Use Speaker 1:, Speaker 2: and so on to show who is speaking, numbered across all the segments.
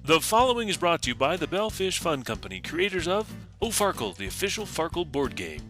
Speaker 1: The following is brought to you by the Bellfish Fun Company, creators of Farkle, the official Farkle board game.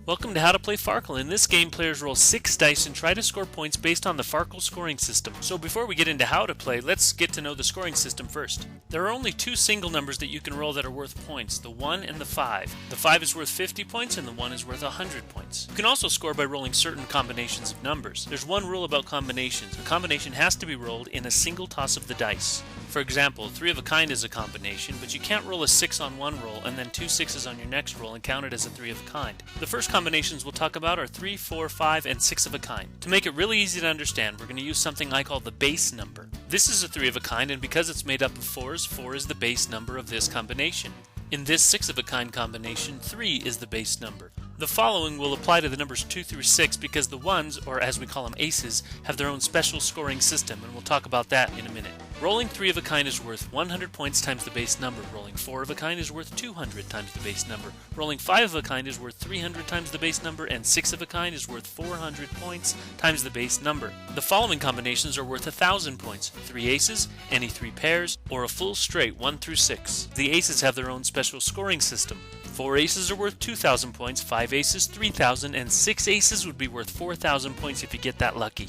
Speaker 1: Welcome to How to Play Farkle. In this game, players roll 6 dice and try to score points based on the Farkle scoring system. So before we get into how to play, let's get to know the scoring system first. There are only 2 single numbers that you can roll that are worth points, the 1 and the 5. The 5 is worth 50 points and the 1 is worth 100 points. You can also score by rolling certain combinations of numbers. There's one rule about combinations. A combination has to be rolled in a single toss of the dice. For example, 3 of a kind is a combination, but you can't roll a 6 on one roll and then 2 6s on your next roll and count it as a 3 of a kind. The first combinations we'll talk about are 3, 4, 5, and 6 of a kind. To make it really easy to understand, we're going to use something I call the base number. This is a 3 of a kind, and because it's made up of 4s, 4 is the base number of this combination. In this 6 of a kind combination, 3 is the base number. The following will apply to the numbers 2 through 6 because the ones, or as we call them aces, have their own special scoring system, and we'll talk about that in a minute. Rolling 3 of a kind is worth 100 points times the base number. Rolling 4 of a kind is worth 200 times the base number. Rolling 5 of a kind is worth 300 times the base number, and 6 of a kind is worth 400 points times the base number. The following combinations are worth 1,000 points. 3 aces, any 3 pairs, or a full straight 1 through 6. The aces have their own special scoring system. 4 aces are worth 2,000 points, 5 aces 3,000, and 6 aces would be worth 4,000 points if you get that lucky.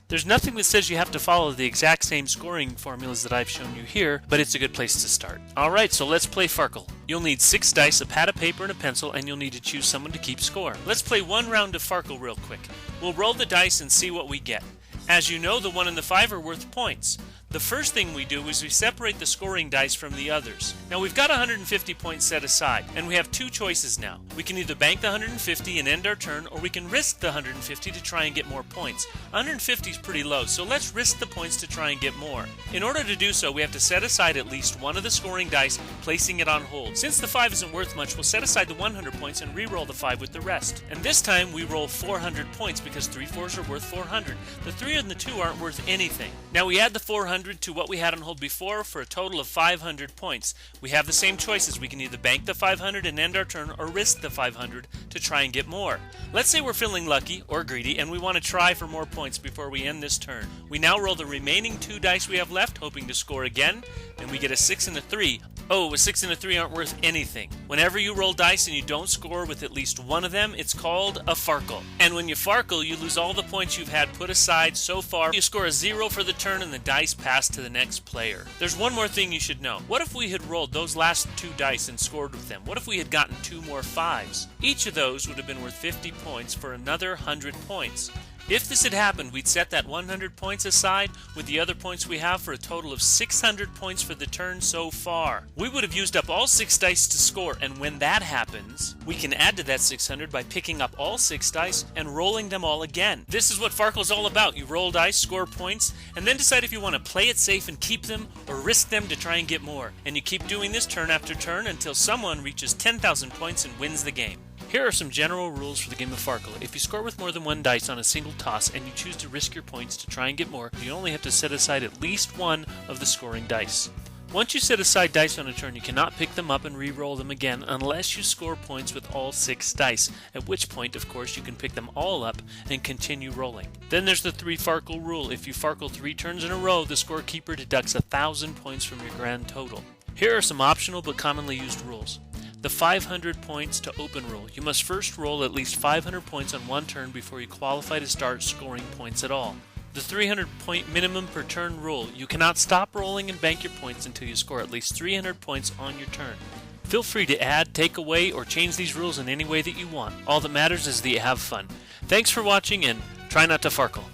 Speaker 1: There's nothing that says you have to follow the exact same scoring formulas that I've shown you here, but it's a good place to start. Alright, so let's play Farkle. You'll need 6 dice, a pad of paper, and a pencil, and you'll need to choose someone to keep score. Let's play one round of Farkle real quick. We'll roll the dice and see what we get. As you know, the 1 and the 5 are worth points. The first thing we do is we separate the scoring dice from the others. Now we've got 150 points set aside, and we have 2 choices now. We can either bank the 150 and end our turn, or we can risk the 150 to try and get more points. 150 is pretty low, so let's risk the points to try and get more. In order to do so, we have to set aside at least one of the scoring dice, placing it on hold. Since the 5 isn't worth much, we'll set aside the 100 points and re-roll the 5 with the rest. And this time we roll 400 points because 3 4s are worth 400. The 3 and the 2 aren't worth anything. Now we add the 400 to what we had on hold before for a total of 500 points. We have the same choices. We can either bank the 500 and end our turn, or risk the 500 to try and get more. Let's say we're feeling lucky or greedy and we want to try for more points before we end this turn. We now roll the remaining 2 dice we have left, hoping to score again, and we get a 6 and a 3. Oh, a 6 and a 3 aren't worth anything. Whenever you roll dice and you don't score with at least one of them, it's called a Farkle. And when you Farkle, you lose all the points you've had put aside so far. You score a 0 for the turn and the dice pass to the next player. There's one more thing you should know. What if we had rolled those last 2 dice and scored with them? What if we had gotten 2 more 5s? Each of those would have been worth 50 points for another 100 points. If this had happened, we'd set that 100 points aside with the other points we have for a total of 600 points for the turn so far. We would have used up all 6 dice to score, and when that happens, we can add to that 600 by picking up all 6 dice and rolling them all again. This is what Farkle's all about. You roll dice, score points, and then decide if you want to play it safe and keep them or risk them to try and get more. And you keep doing this turn after turn until someone reaches 10,000 points and wins the game. Here are some general rules for the game of Farkle. If you score with more than 1 dice on a single toss and you choose to risk your points to try and get more, you only have to set aside at least one of the scoring dice. Once you set aside dice on a turn, you cannot pick them up and re-roll them again unless you score points with all 6 dice, at which point, of course, you can pick them all up and continue rolling. Then there's the 3 Farkle rule. If you Farkle 3 turns in a row, the scorekeeper deducts 1,000 points from your grand total. Here are some optional but commonly used rules. The 500 points to open rule. You must first roll at least 500 points on one turn before you qualify to start scoring points at all. The 300 point minimum per turn rule. You cannot stop rolling and bank your points until you score at least 300 points on your turn. Feel free to add, take away, or change these rules in any way that you want. All that matters is that you have fun. Thanks for watching, and try not to Farkle.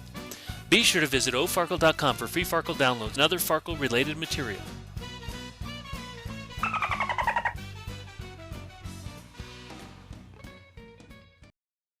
Speaker 1: Be sure to visit ofarkle.com for free Farkle downloads and other Farkle related material.